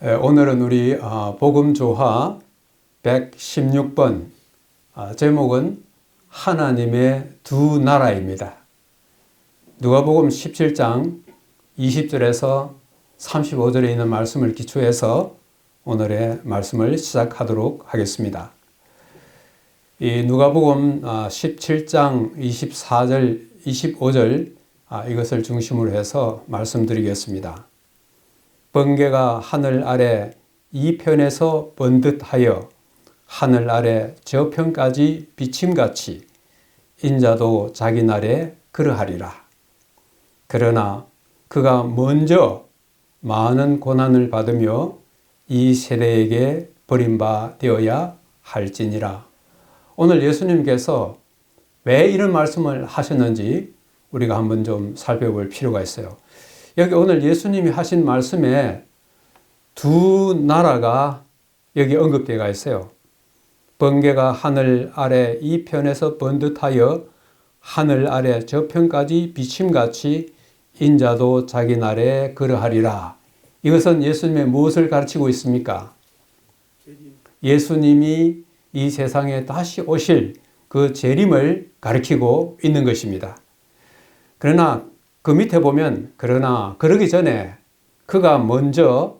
오늘은 우리 복음조화 116번 제목은 하나님의 두 나라입니다. 누가복음 17장 20절에서 35절에 있는 말씀을 기초해서 오늘의 말씀을 시작하도록 하겠습니다. 이 누가복음 17장 24절, 25절 이것을 중심으로 해서 말씀드리겠습니다. 번개가 하늘 아래 이편에서 번듯하여 하늘 아래 저편까지 비침같이 인자도 자기 날에 그러하리라. 그러나 그가 먼저 많은 고난을 받으며 이 세대에게 버림받아야 할지니라. 오늘 예수님께서 왜 이런 말씀을 하셨는지 우리가 한번 좀 살펴볼 필요가 있어요. 여기 오늘 예수님이 하신 말씀에 두 나라가 여기 언급되어 있어요. 번개가 하늘 아래 이편에서 번듯하여 하늘 아래 저편까지 비침같이 인자도 자기 날에 그러하리라. 이것은 예수님의 무엇을 가르치고 있습니까? 예수님이 이 세상에 다시 오실 그 재림을 가리키고 있는 것입니다. 그러나 그 밑에 보면 그러나 그러기 전에 그가 먼저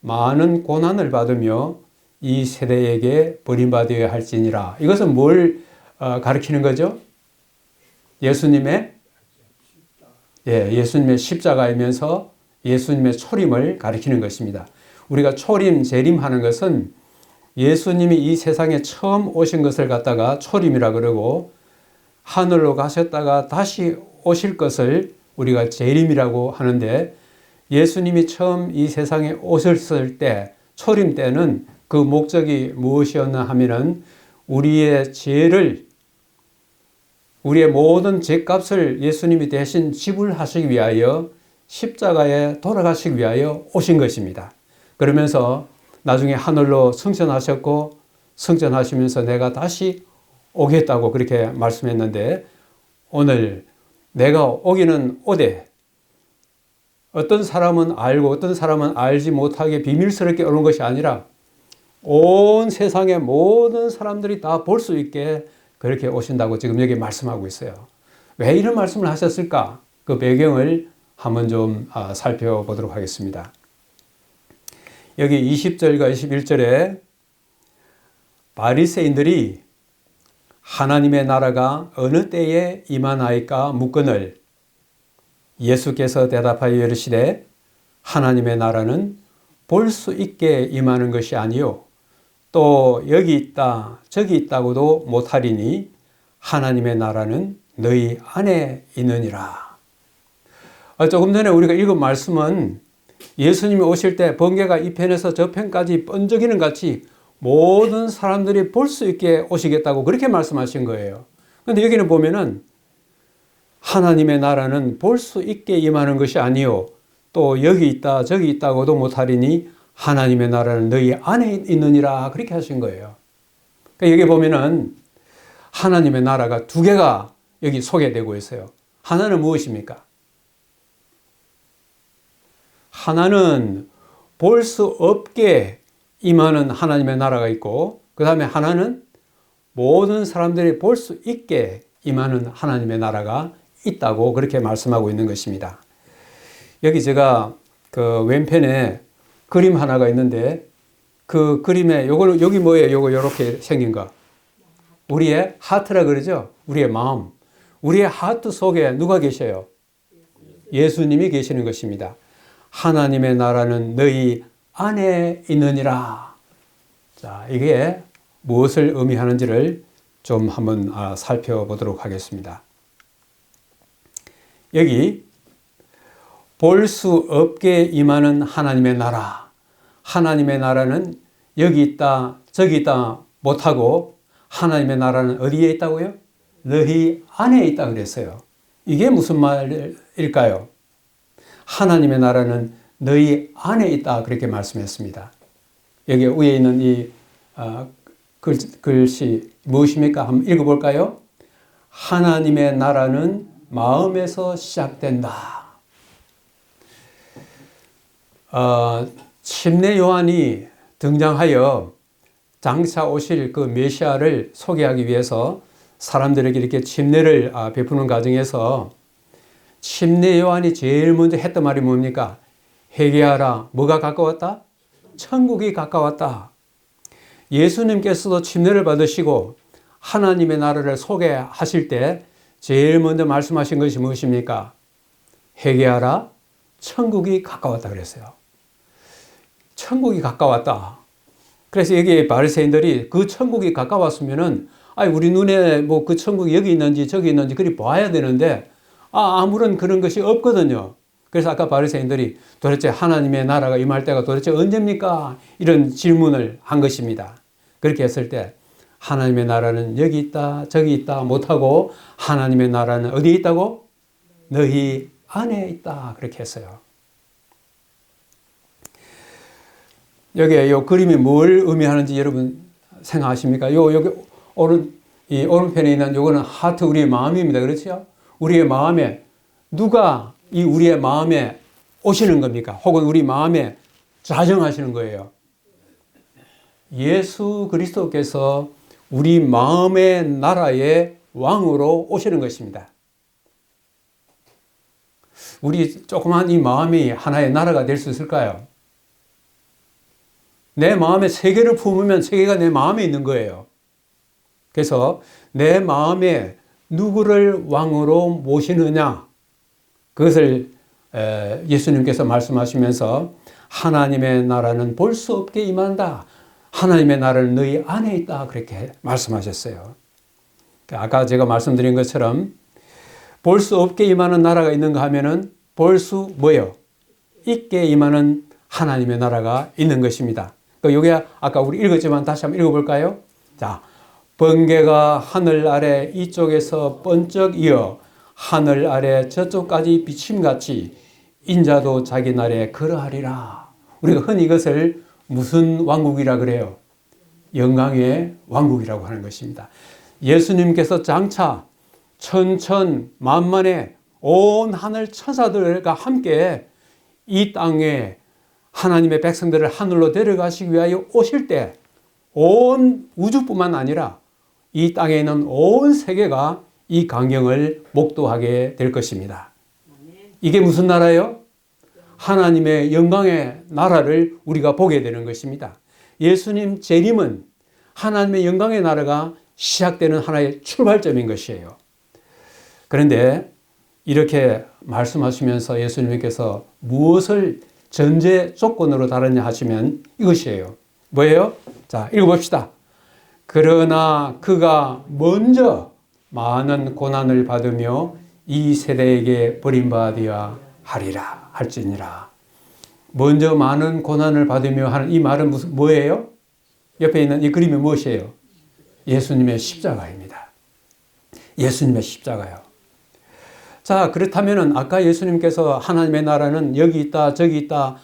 많은 고난을 받으며 이 세대에게 버림받아야 할지니라. 이것은 뭘 가리키는 거죠? 예수님의 십자가이면서 예수님의 초림을 가리키는 것입니다. 우리가 초림, 재림하는 것은 예수님이 이 세상에 처음 오신 것을 갖다가 초림이라 그러고 하늘로 가셨다가 다시 오실 것을 우리가 재림이라고 하는데, 예수님이 처음 이 세상에 오셨을 때 초림 때는 그 목적이 무엇이었나 하면은 우리의 모든 죄값을 예수님이 대신 지불하시기 위하여 십자가에 돌아가시기 위하여 오신 것입니다. 그러면서 나중에 하늘로 승천하셨고, 승천하시면서 내가 다시 오겠다고 그렇게 말씀했는데, 오늘 내가 오기는 오되 어떤 사람은 알고 어떤 사람은 알지 못하게 비밀스럽게 오는 것이 아니라 온 세상의 모든 사람들이 다 볼 수 있게 그렇게 오신다고 지금 여기 말씀하고 있어요. 왜 이런 말씀을 하셨을까? 그 배경을 한번 좀 살펴보도록 하겠습니다. 여기 20절과 21절에 바리새인들이 하나님의 나라가 어느 때에 임하나이까 묻거늘 예수께서 대답하여 이르시되 하나님의 나라는 볼 수 있게 임하는 것이 아니요 또 여기 있다 저기 있다고도 못하리니 하나님의 나라는 너희 안에 있느니라. 조금 전에 우리가 읽은 말씀은 예수님이 오실 때 번개가 이 편에서 저 편까지 번쩍이는 같이 모든 사람들이 볼 수 있게 오시겠다고 그렇게 말씀하신 거예요. 그런데 여기는 보면은 하나님의 나라는 볼 수 있게 임하는 것이 아니요 또 여기 있다 저기 있다고도 못하리니 하나님의 나라는 너희 안에 있느니라 그렇게 하신 거예요. 그러니까 여기 보면은 하나님의 나라가 두 개가 여기 소개되고 있어요. 하나는 무엇입니까? 하나는 볼 수 없게 임하는 하나님의 나라가 있고, 그 다음에 하나는 모든 사람들이 볼 수 있게 임하는 하나님의 나라가 있다고 그렇게 말씀하고 있는 것입니다. 여기 제가 그 왼편에 그림 하나가 있는데 그 그림에 여기 뭐예요? 요거 이렇게 생긴 거. 우리의 하트라 그러죠? 우리의 마음. 우리의 하트 속에 누가 계셔요? 예수님이 계시는 것입니다. 하나님의 나라는 너희 안에 있느니라. 자, 이게 무엇을 의미하는지를 좀 한번 살펴보도록 하겠습니다. 여기 볼 수 없게 임하는 하나님의 나라. 하나님의 나라는 여기 있다 저기 있다 못하고 하나님의 나라는 어디에 있다고요? 너희 안에 있다 그랬어요. 이게 무슨 말일까요? 하나님의 나라는 너희 안에 있다 그렇게 말씀했습니다. 여기 위에 있는 이 글씨 무엇입니까? 한번 읽어볼까요? 하나님의 나라는 마음에서 시작된다. 침례 요한이 등장하여 장차 오실 그 메시아를 소개하기 위해서 사람들에게 이렇게 침례를 베푸는 과정에서 침례 요한이 제일 먼저 했던 말이 뭡니까? 회개하라. 뭐가 가까웠다? 천국이 가까웠다. 예수님께서도 침례를 받으시고 하나님의 나라를 소개하실 때 제일 먼저 말씀하신 것이 무엇입니까? 회개하라. 천국이 가까웠다 그랬어요. 천국이 가까웠다. 그래서 여기 바리새인들이 그 천국이 가까웠으면은 우리 눈에 뭐 그 천국이 여기 있는지 저기 있는지 그리 봐야 되는데 아무런 그런 것이 없거든요. 그래서 아까 바리새인들이 도대체 하나님의 나라가 임할 때가 도대체 언제입니까? 이런 질문을 한 것입니다. 그렇게 했을 때 하나님의 나라는 여기 있다 저기 있다 못하고 하나님의 나라는 어디에 있다고? 너희 안에 있다 그렇게 했어요. 여기에 이 그림이 뭘 의미하는지 여러분 생각하십니까? 여기 오른편에 있는 요거는 하트, 우리의 마음입니다. 그렇죠? 우리의 마음에 누가 이 우리의 마음에 오시는 겁니까? 혹은 우리 마음에 좌정하시는 거예요. 예수 그리스도께서 우리 마음의 나라의 왕으로 오시는 것입니다. 우리 조그만 이 마음이 하나의 나라가 될 수 있을까요? 내 마음에 세계를 품으면 세계가 내 마음에 있는 거예요. 그래서 내 마음에 누구를 왕으로 모시느냐, 그것을 예수님께서 말씀하시면서 하나님의 나라는 볼 수 없게 임한다. 하나님의 나라는 너희 안에 있다. 그렇게 말씀하셨어요. 아까 제가 말씀드린 것처럼 볼 수 없게 임하는 나라가 있는가 하면은 볼 수 뭐요? 있게 임하는 하나님의 나라가 있는 것입니다. 여기 아까 우리 읽었지만 다시 한번 읽어볼까요? 자, 번개가 하늘 아래 이쪽에서 번쩍 이어 하늘 아래 저쪽까지 비침같이 인자도 자기 날에 그러하리라. 우리가 흔히 이것을 무슨 왕국이라 그래요? 영광의 왕국이라고 하는 것입니다. 예수님께서 장차 천천만만의 온 하늘 천사들과 함께 이 땅에 하나님의 백성들을 하늘로 데려가시기 위하여 오실 때 온 우주뿐만 아니라 이 땅에 있는 온 세계가 이 광경을 목도하게 될 것입니다. 이게 무슨 나라예요? 하나님의 영광의 나라를 우리가 보게 되는 것입니다. 예수님 재림은 하나님의 영광의 나라가 시작되는 하나의 출발점인 것이에요. 그런데 이렇게 말씀하시면서 예수님께서 무엇을 전제 조건으로 다루냐 하시면 이것이에요. 뭐예요? 자, 읽어봅시다. 그러나 그가 먼저 많은 고난을 받으며 이 세대에게 버림받아야 하리라 할지니라. 먼저 많은 고난을 받으며 하는 이 말은 뭐예요? 옆에 있는 이 그림이 무엇이에요? 예수님의 십자가입니다. 예수님의 십자가요. 자, 그렇다면 아까 예수님께서 하나님의 나라는 여기 있다 저기 있다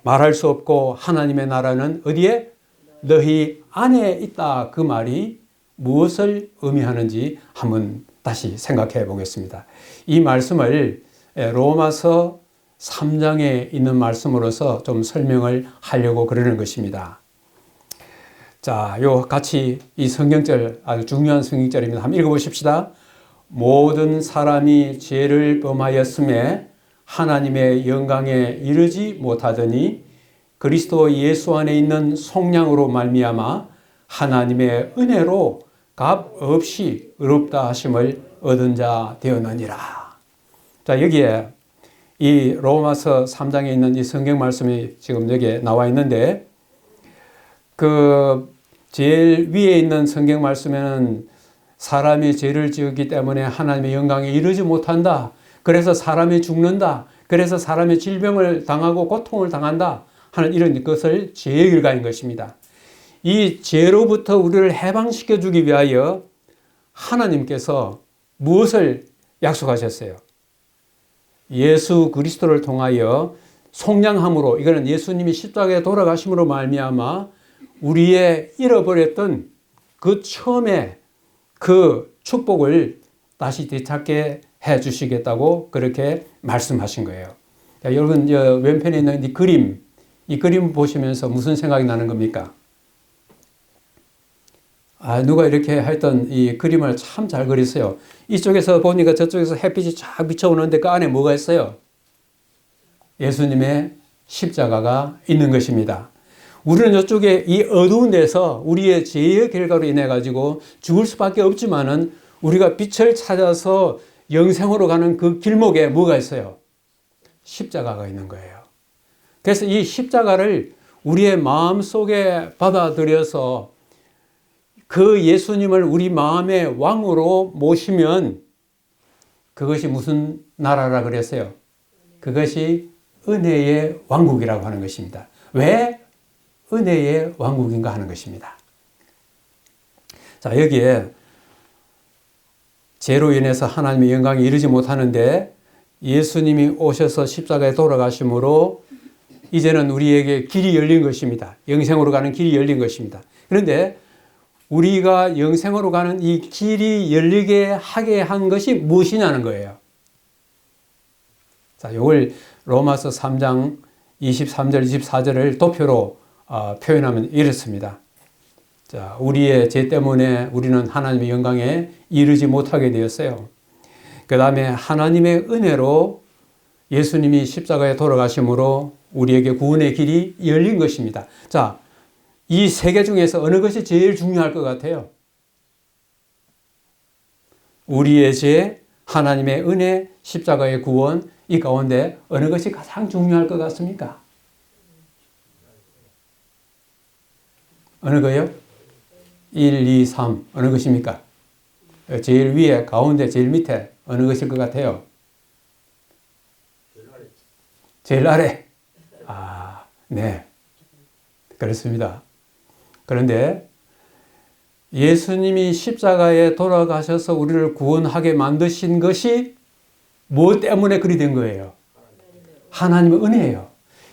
말할 수 없고 하나님의 나라는 어디에? 너희 안에 있다. 그 말이 무엇을 의미하는지 한번 다시 생각해 보겠습니다. 이 말씀을 로마서 3장에 있는 말씀으로서 좀 설명을 하려고 그러는 것입니다. 자, 같이 이 성경절, 아주 중요한 성경절입니다. 한번 읽어보십시다. 모든 사람이 죄를 범하였음에 하나님의 영광에 이르지 못하더니 그리스도 예수 안에 있는 속량으로 말미암아 하나님의 은혜로 값 없이 의롭다 하심을 얻은 자 되었느니라. 자, 여기에 이 로마서 3장에 있는 이 성경 말씀이 지금 여기에 나와 있는데 그 제일 위에 있는 성경 말씀에는 사람이 죄를 지었기 때문에 하나님의 영광에 이르지 못한다. 그래서 사람이 죽는다. 그래서 사람이 질병을 당하고 고통을 당한다. 하는 이런 것을 죄의 결과인 것입니다. 이 죄로부터 우리를 해방시켜 주기 위하여 하나님께서 무엇을 약속하셨어요? 예수 그리스도를 통하여 속량함으로, 이거는 예수님이 십자가에 돌아가심으로 말미암아 우리의 잃어버렸던 그 처음에 그 축복을 다시 되찾게 해 주시겠다고 그렇게 말씀하신 거예요. 자, 여러분 왼편에 있는 이 그림, 이 그림 보시면서 무슨 생각이 나는 겁니까? 누가 이렇게 했던 이 그림을 참 잘 그렸어요. 이쪽에서 보니까 저쪽에서 햇빛이 쫙 비쳐오는데 그 안에 뭐가 있어요? 예수님의 십자가가 있는 것입니다. 우리는 이쪽에 이 어두운 데서 우리의 죄의 결과로 인해 가지고 죽을 수밖에 없지만은 우리가 빛을 찾아서 영생으로 가는 그 길목에 뭐가 있어요? 십자가가 있는 거예요. 그래서 이 십자가를 우리의 마음속에 받아들여서 그 예수님을 우리 마음의 왕으로 모시면 그것이 무슨 나라라 그랬어요? 그것이 은혜의 왕국이라고 하는 것입니다. 왜 은혜의 왕국인가 하는 것입니다. 자, 여기에 죄로 인해서 하나님의 영광에 이르지 못하는데 예수님이 오셔서 십자가에 돌아가심으로 이제는 우리에게 길이 열린 것입니다. 영생으로 가는 길이 열린 것입니다. 그런데 우리가 영생으로 가는 이 길이 열리게 하게 한 것이 무엇이냐는 거예요. 자, 이걸 로마서 3장 23절, 24절을 도표로 표현하면 이렇습니다. 자, 우리의 죄 때문에 우리는 하나님의 영광에 이르지 못하게 되었어요. 그 다음에 하나님의 은혜로 예수님이 십자가에 돌아가심으로 우리에게 구원의 길이 열린 것입니다. 자, 이 세 개 중에서 어느 것이 제일 중요할 것 같아요? 우리의 죄, 하나님의 은혜, 십자가의 구원, 이 가운데 어느 것이 가장 중요할 것 같습니까? 어느 거요? 1, 2, 3 어느 것입니까? 제일 위에, 가운데, 제일 밑에 어느 것일 것 같아요? 제일 아래. 네. 그렇습니다. 그런데 예수님이 십자가에 돌아가셔서 우리를 구원하게 만드신 것이 무엇 때문에 그리 된 거예요? 하나님의 은혜예요.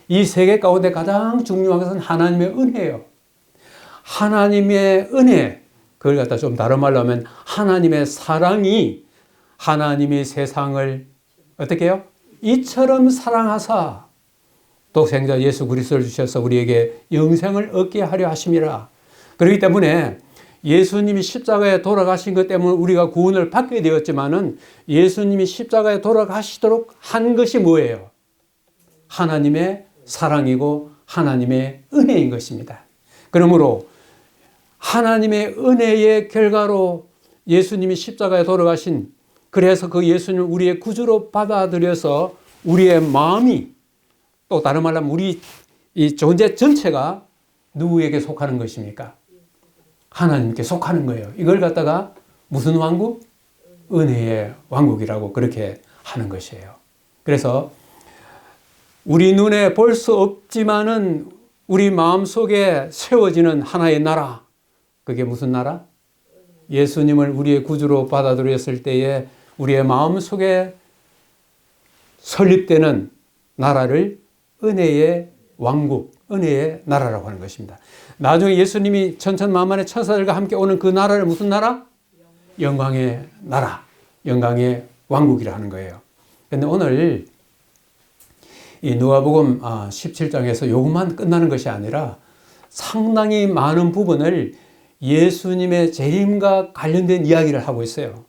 이 세계 가운데 가장 중요한 것은 하나님의 은혜예요. 하나님의 은혜, 그걸 갖다 좀 다른 말로 하면 하나님의 사랑이 하나님이 세상을 어떻게 해요? 이처럼 사랑하사 독생자 예수 그리스도를 주셔서 우리에게 영생을 얻게 하려 하심이라. 그렇기 때문에 예수님이 십자가에 돌아가신 것 때문에 우리가 구원을 받게 되었지만은 예수님이 십자가에 돌아가시도록 한 것이 뭐예요? 하나님의 사랑이고 하나님의 은혜인 것입니다. 그러므로 하나님의 은혜의 결과로 예수님이 십자가에 돌아가신, 그래서 그 예수님을 우리의 구주로 받아들여서 우리의 마음이, 또 다른 말로 하면 우리 이 존재 전체가 누구에게 속하는 것입니까? 하나님께 속하는 거예요. 이걸 갖다가 무슨 왕국? 은혜의 왕국이라고 그렇게 하는 것이에요. 그래서 우리 눈에 볼 수 없지만은 우리 마음속에 세워지는 하나의 나라, 그게 무슨 나라? 예수님을 우리의 구주로 받아들였을 때에 우리의 마음속에 설립되는 나라를 은혜의 왕국, 은혜의 나라라고 하는 것입니다. 나중에 예수님이 천천만만의 천사들과 함께 오는 그 나라를 무슨 나라? 영광의 나라, 영광의 왕국이라 하는 거예요. 그런데 오늘 이 누가복음 17장에서 요것만 끝나는 것이 아니라 상당히 많은 부분을 예수님의 재림과 관련된 이야기를 하고 있어요.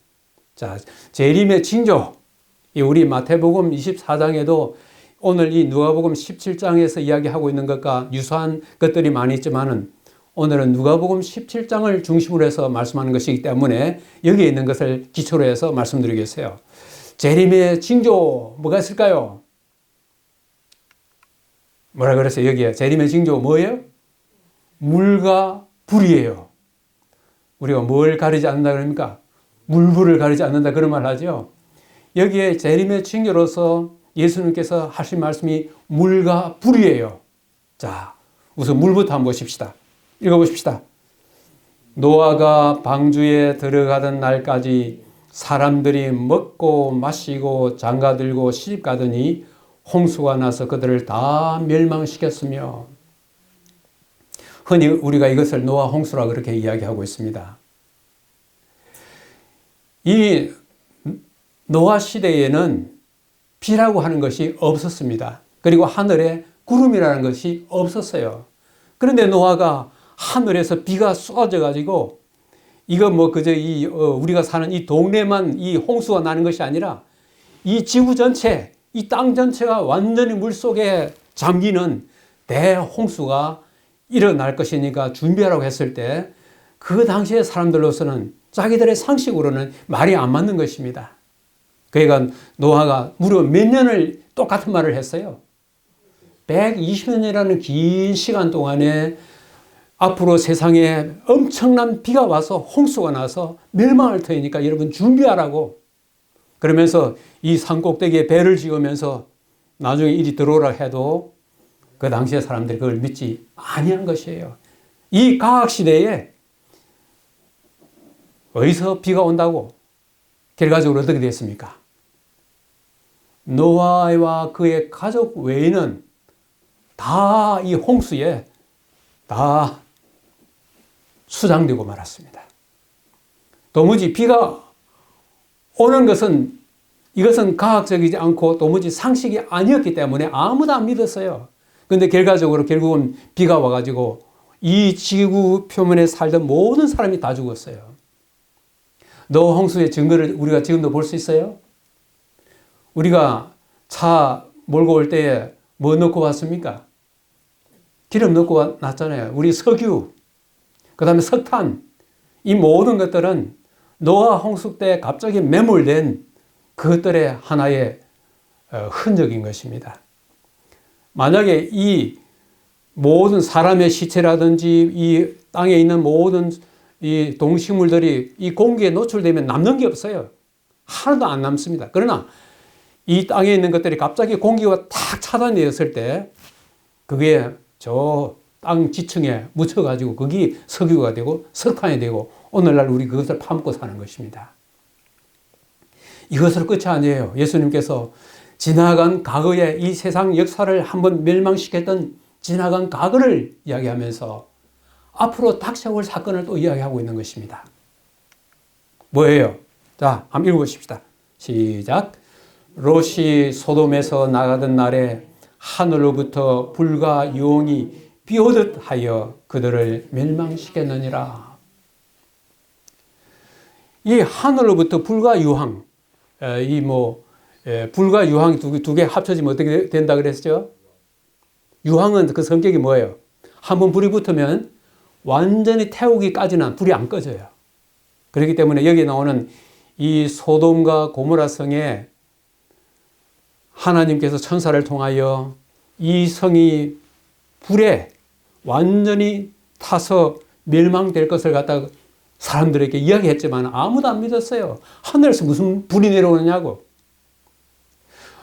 자, 재림의 징조, 우리 마태복음 24장에도 오늘 이 누가복음 17장에서 이야기하고 있는 것과 유사한 것들이 많이 있지만은 오늘은 누가복음 17장을 중심으로 해서 말씀하는 것이기 때문에 여기에 있는 것을 기초로 해서 말씀드리겠어요. 재림의 징조 뭐가 있을까요? 뭐라 그랬어요? 여기에 재림의 징조 뭐예요? 물과 불이에요. 우리가 뭘 가리지 않는다 그럽니까? 물불을 가리지 않는다 그런 말 하죠. 여기에 재림의 징조로서 예수님께서 하신 말씀이 물과 불이에요. 자, 우선 물부터 한번 보십시다. 읽어보십시다. 노아가 방주에 들어가던 날까지 사람들이 먹고 마시고 장가들고 시집가더니 홍수가 나서 그들을 다 멸망시켰으며, 흔히 우리가 이것을 노아 홍수라 그렇게 이야기하고 있습니다. 이 노아 시대에는 비라고 하는 것이 없었습니다. 그리고 하늘에 구름이라는 것이 없었어요. 그런데 노아가 하늘에서 비가 쏟아져 가지고 이거 뭐 그저 우리가 사는 이 동네만 이 홍수가 나는 것이 아니라 이 지구 전체, 이 땅 전체가 완전히 물속에 잠기는 대홍수가 일어날 것이니까 준비하라고 했을 때 그 당시의 사람들로서는 자기들의 상식으로는 말이 안 맞는 것입니다. 그러니까 노아가 무려 몇 년을 똑같은 말을 했어요. 120년이라는 긴 시간 동안에 앞으로 세상에 엄청난 비가 와서 홍수가 나서 멸망할 터이니까 여러분 준비하라고. 그러면서 이 산꼭대기에 배를 지으면서 나중에 일이 들어오라 해도 그 당시의 사람들이 그걸 믿지 아니한 것이에요. 이 과학시대에 어디서 비가 온다고? 결과적으로 어떻게 됐습니까? 노아와 그의 가족 외에는 다 이 홍수에 다 수장되고 말았습니다. 도무지 비가 오는 것은 이것은 과학적이지 않고 도무지 상식이 아니었기 때문에 아무도 안 믿었어요. 그런데 결과적으로 결국은 비가 와가지고 이 지구 표면에 살던 모든 사람이 다 죽었어요. 노아 홍수의 증거를 우리가 지금도 볼 수 있어요? 우리가 차 몰고 올 때에 뭐 넣고 왔습니까? 기름 넣고 왔잖아요. 우리 석유, 그 다음에 석탄, 이 모든 것들은 노아 홍수 때 갑자기 매몰된 그것들의 하나의 흔적인 것입니다. 만약에 이 모든 사람의 시체라든지 이 땅에 있는 모든 이 동식물들이 이 공기에 노출되면 남는 게 없어요. 하나도 안 남습니다. 그러나 이 땅에 있는 것들이 갑자기 공기가 탁 차단되었을 때 그게 저 땅 지층에 묻혀가지고 거기 석유가 되고 석탄이 되고 오늘날 우리 그것을 파먹고 사는 것입니다. 이것으로 끝이 아니에요. 예수님께서 지나간 과거의 이 세상 역사를 한번 멸망시켰던 지나간 과거를 이야기하면서 앞으로 닥쳐올 사건을 또 이야기하고 있는 것입니다. 뭐예요? 자, 한번 읽어보십시다. 시작. 롯이 소돔에서 나가던 날에 하늘로부터 불과 유황이 비오듯 하여 그들을 멸망시켰느니라. 이 하늘로부터 불과 유황, 불과 유황이 두 개 합쳐지면 어떻게 된다 그랬죠? 유황은 그 성격이 뭐예요? 한번 불이 붙으면 완전히 태우기까지는 불이 안 꺼져요. 그렇기 때문에 여기 나오는 이 소돔과 고모라 성에 하나님께서 천사를 통하여 이 성이 불에 완전히 타서 멸망될 것을 갖다가 사람들에게 이야기했지만 아무도 안 믿었어요. 하늘에서 무슨 불이 내려오느냐고.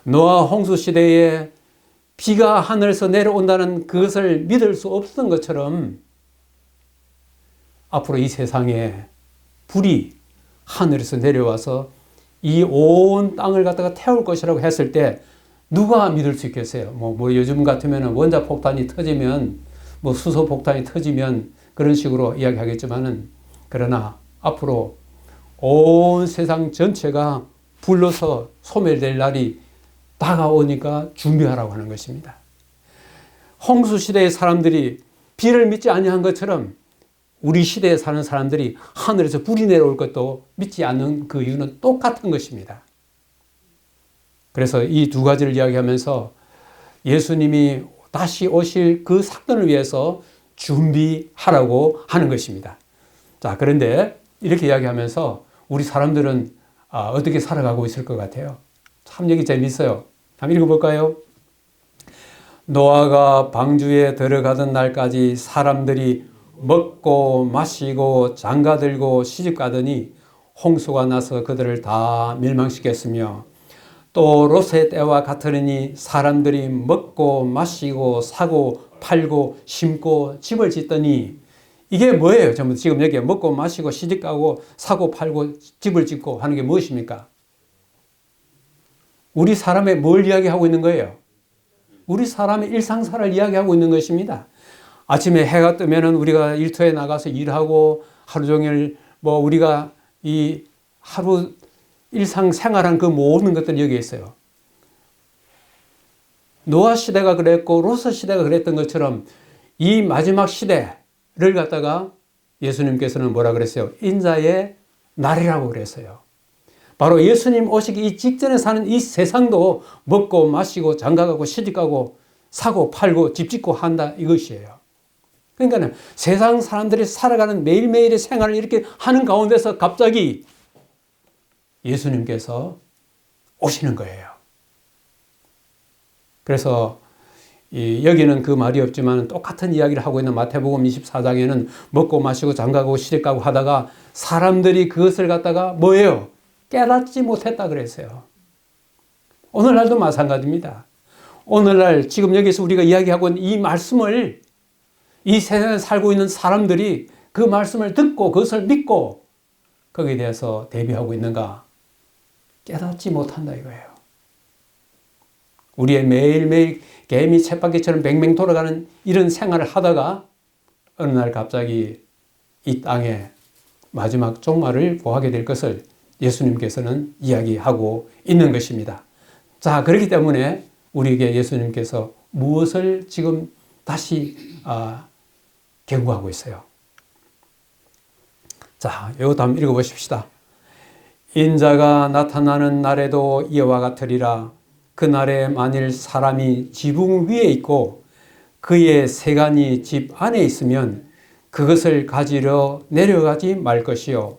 노아 홍수 시대에 비가 하늘에서 내려온다는 그것을 믿을 수 없었던 것처럼 앞으로 이 세상에 불이 하늘에서 내려와서 이 온 땅을 갖다가 태울 것이라고 했을 때 누가 믿을 수 있겠어요? 뭐 요즘 같으면 원자 폭탄이 터지면 뭐 수소 폭탄이 터지면 그런 식으로 이야기하겠지만은 그러나 앞으로 온 세상 전체가 불러서 소멸될 날이 다가오니까 준비하라고 하는 것입니다. 홍수 시대의 사람들이 비를 믿지 아니한 것처럼 우리 시대에 사는 사람들이 하늘에서 불이 내려올 것도 믿지 않는 그 이유는 똑같은 것입니다. 그래서 이 두 가지를 이야기하면서 예수님이 다시 오실 그 사건을 위해서 준비하라고 하는 것입니다. 자, 그런데 이렇게 이야기하면서 우리 사람들은 어떻게 살아가고 있을 것 같아요? 참 여기 재밌어요. 한번 읽어볼까요? 노아가 방주에 들어가던 날까지 사람들이 먹고 마시고 장가들고 시집가더니 홍수가 나서 그들을 다 멸망시켰으며 또 롯의 때와 같으니 사람들이 먹고 마시고 사고 팔고 심고 집을 짓더니 이게 뭐예요? 전부 지금 여기 먹고 마시고 시집가고 사고 팔고 집을 짓고 하는 게 무엇입니까? 우리 사람의 뭘 이야기하고 있는 거예요? 우리 사람의 일상사를 이야기하고 있는 것입니다. 아침에 해가 뜨면은 우리가 일터에 나가서 일하고 하루 종일 우리가 이 하루 일상생활한 그 모든 것들이 여기에 있어요. 노아 시대가 그랬고 롯 시대가 그랬던 것처럼 이 마지막 시대를 갖다가 예수님께서는 뭐라 그랬어요? 인자의 날이라고 그랬어요. 바로 예수님 오시기 직전에 사는 이 세상도 먹고 마시고 장가가고 시집가고 사고 팔고 집 짓고 한다 이것이에요. 그러니까 세상 사람들이 살아가는 매일매일의 생활을 이렇게 하는 가운데서 갑자기 예수님께서 오시는 거예요. 그래서 여기는 그 말이 없지만 똑같은 이야기를 하고 있는 마태복음 24장에는 먹고 마시고 장가가고 시집가고 하다가 사람들이 그것을 갖다가 뭐예요? 깨닫지 못했다 그랬어요. 오늘날도 마찬가지입니다. 오늘날 지금 여기서 우리가 이야기하고 있는 이 말씀을 이 세상에 살고 있는 사람들이 그 말씀을 듣고 그것을 믿고 거기에 대해서 대비하고 있는가? 깨닫지 못한다 이거예요. 우리의 매일매일 개미 쳇바퀴처럼 뱅뱅 돌아가는 이런 생활을 하다가 어느 날 갑자기 이 땅에 마지막 종말을 보하게 될 것을 예수님께서는 이야기하고 있는 것입니다. 자, 그렇기 때문에 우리에게 예수님께서 무엇을 지금 다시 경고하고 있어요. 자, 이것도 한번 읽어보십시다. 인자가 나타나는 날에도 이와 같으리라. 그날에 만일 사람이 지붕 위에 있고 그의 세간이 집 안에 있으면 그것을 가지러 내려가지 말 것이요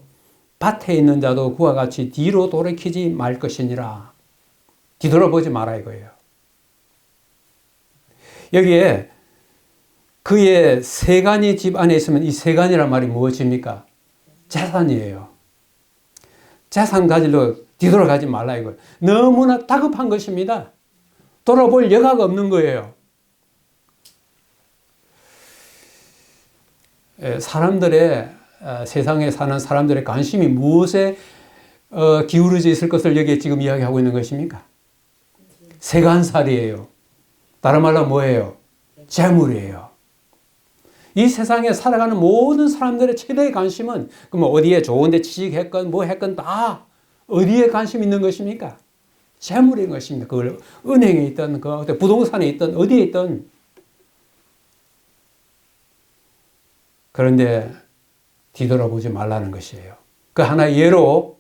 밭에 있는 자도 그와 같이 뒤로 돌이키지 말 것이니라. 뒤돌아보지 마라 이거예요. 여기에 그의 세간이 집 안에 있으면 이 세간이란 말이 무엇입니까? 재산이에요. 재산 가지러 뒤돌아가지 말라 이거예요. 너무나 다급한 것입니다. 돌아볼 여가가 없는 거예요. 사람들의 세상에 사는 사람들의 관심이 무엇에 기울어져 있을 것을 여기에 지금 이야기하고 있는 것입니까? 세간살이에요. 다른 말로 뭐예요? 재물이에요. 이 세상에 살아가는 모든 사람들의 최대의 관심은 그럼 어디에 좋은데 취직했건 뭐 했건 다 어디에 관심 있는 것입니까? 재물인 것입니다. 그걸 은행에 있든 그 부동산에 있든 어디에 있든. 그런데 뒤돌아보지 말라는 것이에요. 그 하나의 예로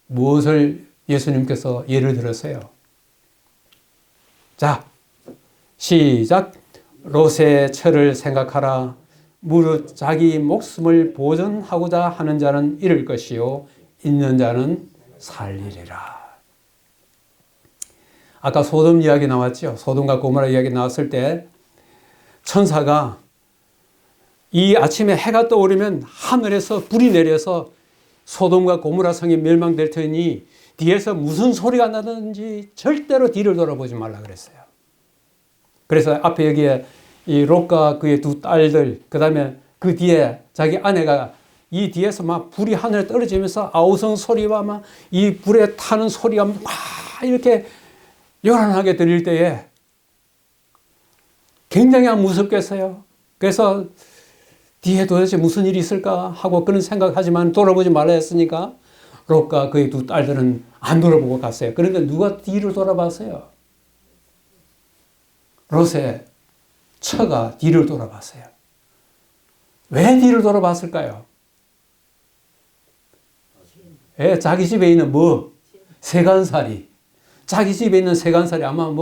무엇을 예수님께서 예를 들었어요? 자, 시작. 롯의 처를 생각하라. 무릇 자기 목숨을 보존하고자 하는 자는 잃을 것이요 있는 자는 살리리라. 아까 소돔 이야기 나왔죠. 소돔과 고모라 이야기 나왔을 때 천사가 이 아침에 해가 떠오르면 하늘에서 불이 내려서 소돔과 고모라 성이 멸망될 테니 뒤에서 무슨 소리가 나든지 절대로 뒤를 돌아보지 말라 그랬어요. 그래서 앞에 여기에 이 롯과 그의 두 딸들, 그 다음에 그 뒤에 자기 아내가 이 뒤에서 막 불이 하늘에 떨어지면서 아우성 소리와 막 이 불에 타는 소리가 막 이렇게 요란하게 들릴 때에 굉장히 무섭겠어요. 그래서 뒤에 도대체 무슨 일이 있을까 하고 그런 생각하지만 돌아보지 말라 했으니까 롯과 그의 두 딸들은 안 돌아보고 갔어요. 그런데 누가 뒤를 돌아봤어요? 롯의 처가 뒤를 돌아봤어요. 왜 뒤를 돌아봤을까요? 자기 집에 있는 세간살이. 자기 집에 있는 세간살이 아마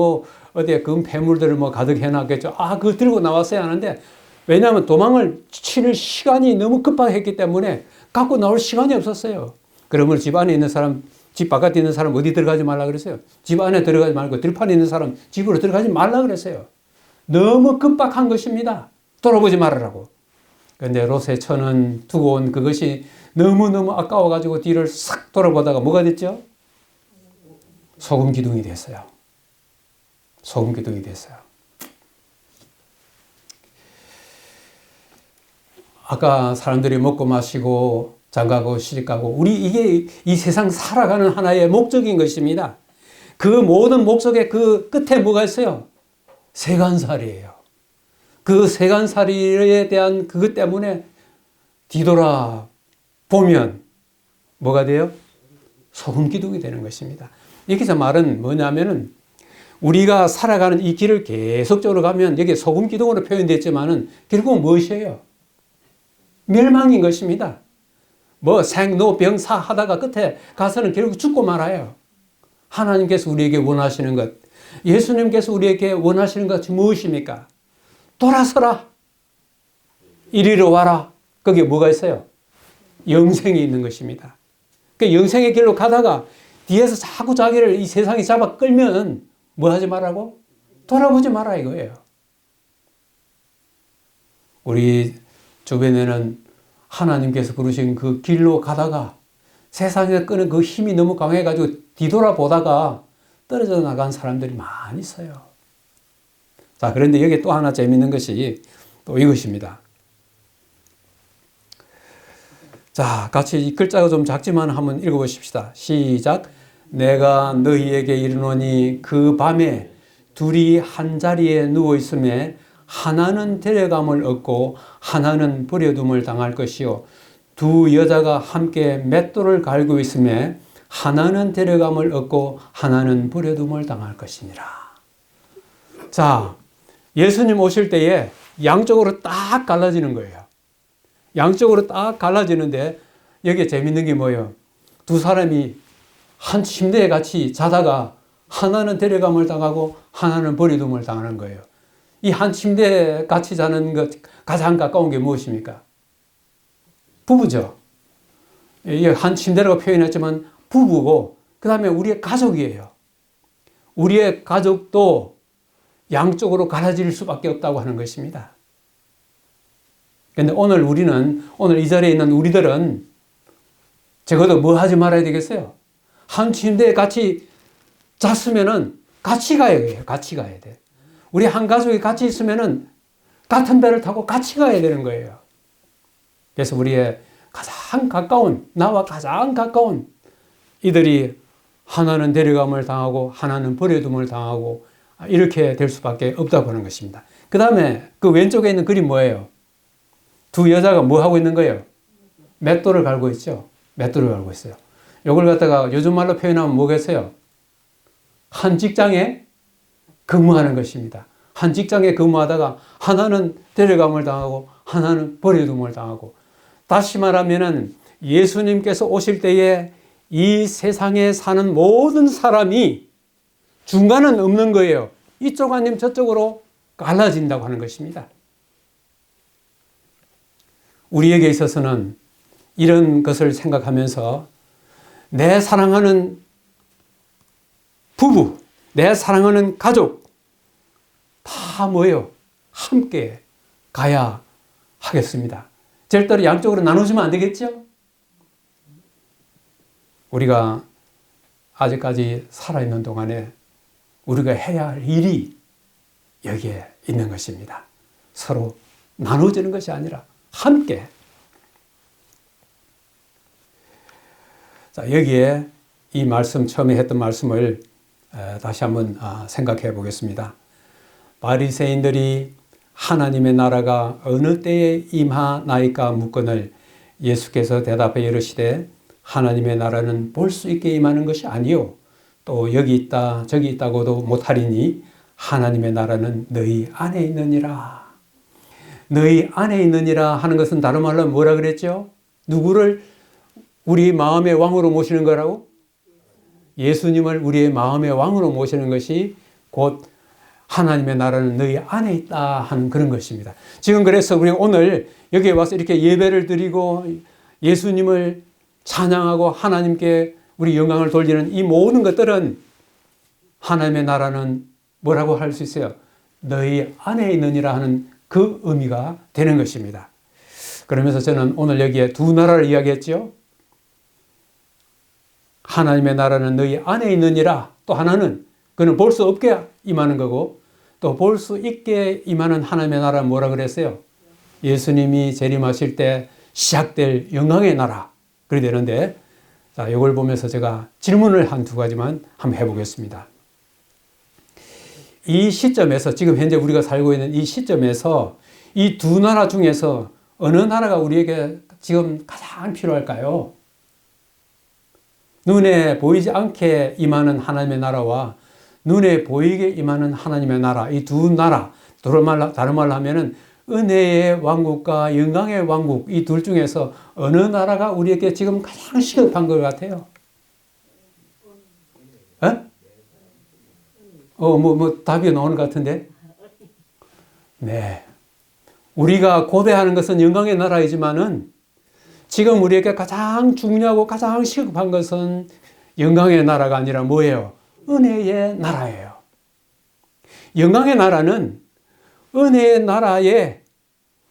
어디에 금폐물들을 가득 해놨겠죠. 그거 들고 나왔어야 하는데, 왜냐하면 도망을 치는 시간이 너무 급박했기 때문에 갖고 나올 시간이 없었어요. 그러면 집 안에 있는 사람, 집 바깥에 있는 사람 어디 들어가지 말라 그랬어요. 집 안에 들어가지 말고 들판에 있는 사람 집으로 들어가지 말라 그랬어요. 너무 급박한 것입니다. 돌아보지 말으라고. 그런데 롯의 처는 두고 온 그것이 너무너무 아까워가지고 뒤를 싹 돌아보다가 뭐가 됐죠? 소금 기둥이 됐어요. 소금 기둥이 됐어요. 아까 사람들이 먹고 마시고 장가고 시집가고 이게 이 세상 살아가는 하나의 목적인 것입니다. 그 모든 목적의 그 끝에 뭐가 있어요? 세간살이에요. 그 세간살이에 대한 그것 때문에 뒤돌아 보면 뭐가 돼요? 소금 기둥이 되는 것입니다. 여기서 말은 뭐냐면은 우리가 살아가는 이 길을 계속적으로 가면 여기 소금 기둥으로 표현됐지만은 결국은 무엇이에요? 멸망인 것입니다. 뭐 생로병사 하다가 끝에 가서는 결국 죽고 말아요. 하나님께서 우리에게 원하시는 것, 예수님께서 우리에게 원하시는 것이 무엇입니까? 돌아서라. 이리로 와라. 거기에 뭐가 있어요? 영생이 있는 것입니다. 그 영생의 길로 가다가 뒤에서 자꾸 자기를 이 세상에 잡아 끌면 뭐 하지 말라고? 돌아보지 마라 이거예요. 우리 주변에는 하나님께서 부르신 그 길로 가다가 세상에 끄는 그 힘이 너무 강해가지고 뒤돌아보다가 떨어져 나간 사람들이 많이 있어요. 자, 그런데 여기 또 하나 재밌는 것이 또 이것입니다. 자, 같이 이 글자가 좀 작지만 한번 읽어보십시다. 시작. 내가 너희에게 이르노니 그 밤에 둘이 한 자리에 누워 있음에 하나는 데려감을 얻고 하나는 버려둠을 당할 것이요 두 여자가 함께 맷돌을 갈고 있음에 하나는 데려감을 얻고 하나는 버려둠을 당할 것이니라. 자, 예수님 오실 때에 양쪽으로 딱 갈라지는 거예요. 양쪽으로 딱 갈라지는데 여기에 재밌는 게 뭐예요? 두 사람이 한 침대에 같이 자다가 하나는 데려감을 당하고 하나는 버려둠을 당하는 거예요. 이 한 침대에 같이 자는 것 가장 가까운 게 무엇입니까? 부부죠. 한 침대라고 표현했지만 부부고 그 다음에 우리의 가족이에요. 우리의 가족도 양쪽으로 갈라질 수밖에 없다고 하는 것입니다. 그런데 오늘 이 자리에 있는 우리들은 적어도 뭐 하지 말아야 되겠어요? 한 침대에 같이 잤으면은 같이 가야 돼요. 같이 가야 돼. 우리 한 가족이 같이 있으면은 같은 배를 타고 같이 가야 되는 거예요. 그래서 우리의 가장 가까운, 나와 가장 가까운 이들이 하나는 데려감을 당하고 하나는 버려둠을 당하고 이렇게 될 수밖에 없다고 하는 것입니다. 그 다음에 그 왼쪽에 있는 그림 뭐예요? 두 여자가 뭐 하고 있는 거예요? 맷돌을 갈고 있죠. 맷돌을 갈고 있어요. 이걸 갖다가 요즘 말로 표현하면 뭐겠어요? 한 직장에 근무하는 것입니다. 한 직장에 근무하다가 하나는 데려감을 당하고 하나는 버려둠을 당하고 다시 말하면은 예수님께서 오실 때에 이 세상에 사는 모든 사람이 중간은 없는 거예요. 이쪽 아니면 저쪽으로 갈라진다고 하는 것입니다. 우리에게 있어서는 이런 것을 생각하면서 내 사랑하는 부부, 내 사랑하는 가족 다 뭐예요? 함께 가야 하겠습니다. 절대로 양쪽으로 나눠주면 안 되겠죠? 우리가 아직까지 살아있는 동안에 우리가 해야 할 일이 여기에 있는 것입니다. 서로 나눠주는 것이 아니라 함께. 자, 여기에 이 말씀, 처음에 했던 말씀을 다시 한번 생각해 보겠습니다. 바리새인들이 하나님의 나라가 어느 때에 임하나이까 묻거늘 예수께서 대답해 이르시되 하나님의 나라는 볼 수 있게 임하는 것이 아니요 또 여기 있다 저기 있다고도 못하리니 하나님의 나라는 너희 안에 있느니라. 너희 안에 있느니라 하는 것은 다른 말로 뭐라 그랬죠? 누구를 우리 마음의 왕으로 모시는 거라고? 예수님을 우리의 마음의 왕으로 모시는 것이 곧 하나님의 나라는 너희 안에 있다 하는 그런 것입니다. 지금 그래서 우리가 오늘 여기에 와서 이렇게 예배를 드리고 예수님을 찬양하고 하나님께 우리 영광을 돌리는 이 모든 것들은 하나님의 나라는 뭐라고 할 수 있어요? 너희 안에 있느니라 하는 그 의미가 되는 것입니다. 그러면서 저는 오늘 여기에 두 나라를 이야기했죠. 하나님의 나라는 너희 안에 있느니라. 또 하나는 그는 볼 수 없게 임하는 거고 또 볼 수 있게 임하는 하나님의 나라는 뭐라 그랬어요? 예수님이 재림하실 때 시작될 영광의 나라. 그래 되는데 자, 이걸 보면서 제가 질문을 한 두 가지만 한번 해보겠습니다. 이 시점에서 지금 현재 우리가 살고 있는 이 시점에서 이 두 나라 중에서 어느 나라가 우리에게 지금 가장 필요할까요? 눈에 보이지 않게 임하는 하나님의 나라와 눈에 보이게 임하는 하나님의 나라, 이 두 나라, 다른 말로 하면은 은혜의 왕국과 영광의 왕국, 이 둘 중에서 어느 나라가 우리에게 지금 가장 시급한 것 같아요? 답이 나오는 것 같은데? 네. 우리가 고대하는 것은 영광의 나라이지만은 지금 우리에게 가장 중요하고 가장 시급한 것은 영광의 나라가 아니라 뭐예요? 은혜의 나라예요. 영광의 나라는 은혜의 나라에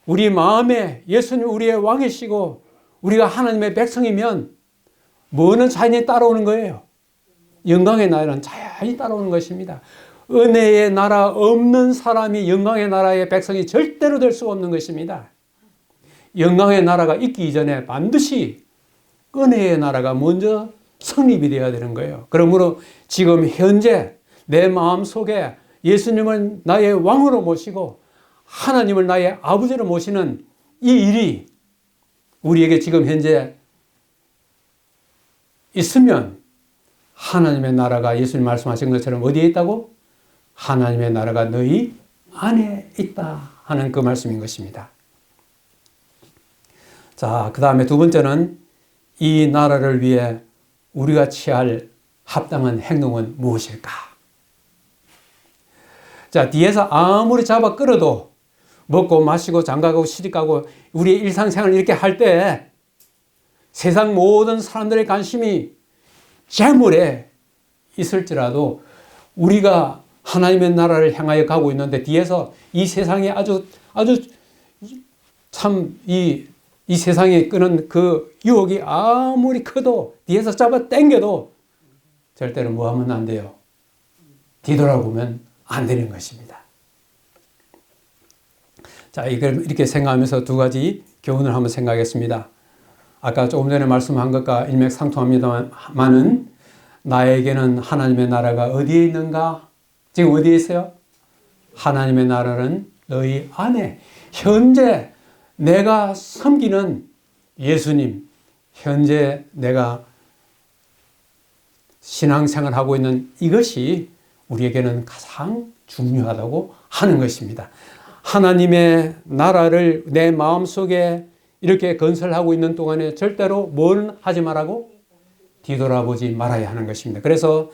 우리 마음에 예수님 우리의 왕이시고 우리가 하나님의 백성이면 뭐는 자연히 따라오는 거예요? 영광의 나라는 자연히 따라오는 것입니다. 은혜의 나라 없는 사람이 영광의 나라의 백성이 절대로 될 수가 없는 것입니다. 영광의 나라가 있기 이전에 반드시 은혜의 나라가 먼저 성립이 되어야 되는 거예요. 그러므로 지금 현재 내 마음속에 예수님을 나의 왕으로 모시고 하나님을 나의 아버지로 모시는 이 일이 우리에게 지금 현재 있으면 하나님의 나라가 예수님 말씀하신 것처럼 어디에 있다고? 하나님의 나라가 너희 안에 있다 하는 그 말씀인 것입니다. 자, 그 다음에 두 번째는 이 나라를 위해 우리가 취할 합당한 행동은 무엇일까? 자, 뒤에서 아무리 잡아 끌어도 먹고 마시고 장가가고 시집가고 우리의 일상생활을 이렇게 할 때 세상 모든 사람들의 관심이 재물에 있을지라도 우리가 하나님의 나라를 향하여 가고 있는데 뒤에서 이 세상에 아주 참 이 세상에 끄는 그 유혹이 아무리 커도 뒤에서 잡아 당겨도 절대로 뭐 하면 안 돼요? 뒤돌아보면 안 되는 것입니다. 자, 이걸 이렇게 생각하면서 두 가지 교훈을 한번 생각하겠습니다. 아까 조금 전에 말씀한 것과 일맥상통합니다만은 나에게는 하나님의 나라가 어디에 있는가? 지금 어디에 있어요? 하나님의 나라는 너희 안에 현재 내가 섬기는 예수님, 현재 내가 신앙생활하고 있는 이것이 우리에게는 가장 중요하다고 하는 것입니다. 하나님의 나라를 내 마음속에 이렇게 건설하고 있는 동안에 절대로 뭘 하지 말라고? 뒤돌아보지 말아야 하는 것입니다. 그래서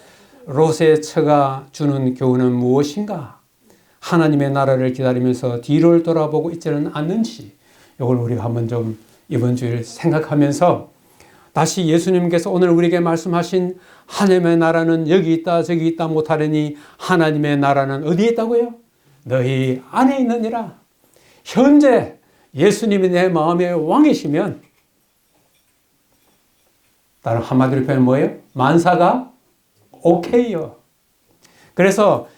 롯의 처가 주는 교훈은 무엇인가? 하나님의 나라를 기다리면서 뒤를 돌아보고 있지는 않는지 이걸 우리가 한번 좀 이번 주일 생각하면서 다시 예수님께서 오늘 우리에게 말씀하신 하나님의 나라는 여기 있다 저기 있다 못하려니 하나님의 나라는 어디에 있다고요? 너희 안에 있느니라. 현재 예수님이 내 마음의 왕이시면 다른 한마디로 표현하면 뭐예요? 만사가 오케이요. 그래서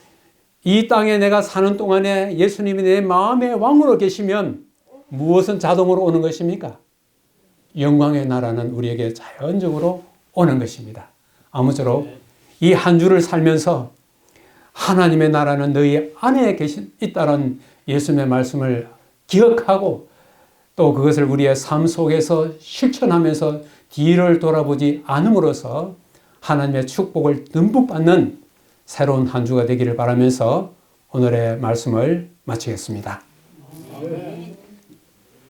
이 땅에 내가 사는 동안에 예수님이 내 마음의 왕으로 계시면 무엇은 자동으로 오는 것입니까? 영광의 나라는 우리에게 자연적으로 오는 것입니다. 아무쪼록 이 한 주를 살면서 하나님의 나라는 너희 안에 있다는 예수님의 말씀을 기억하고 또 그것을 우리의 삶 속에서 실천하면서 뒤를 돌아보지 않음으로써 하나님의 축복을 듬뿍 받는 새로운 한 주가 되기를 바라면서 오늘의 말씀을 마치겠습니다.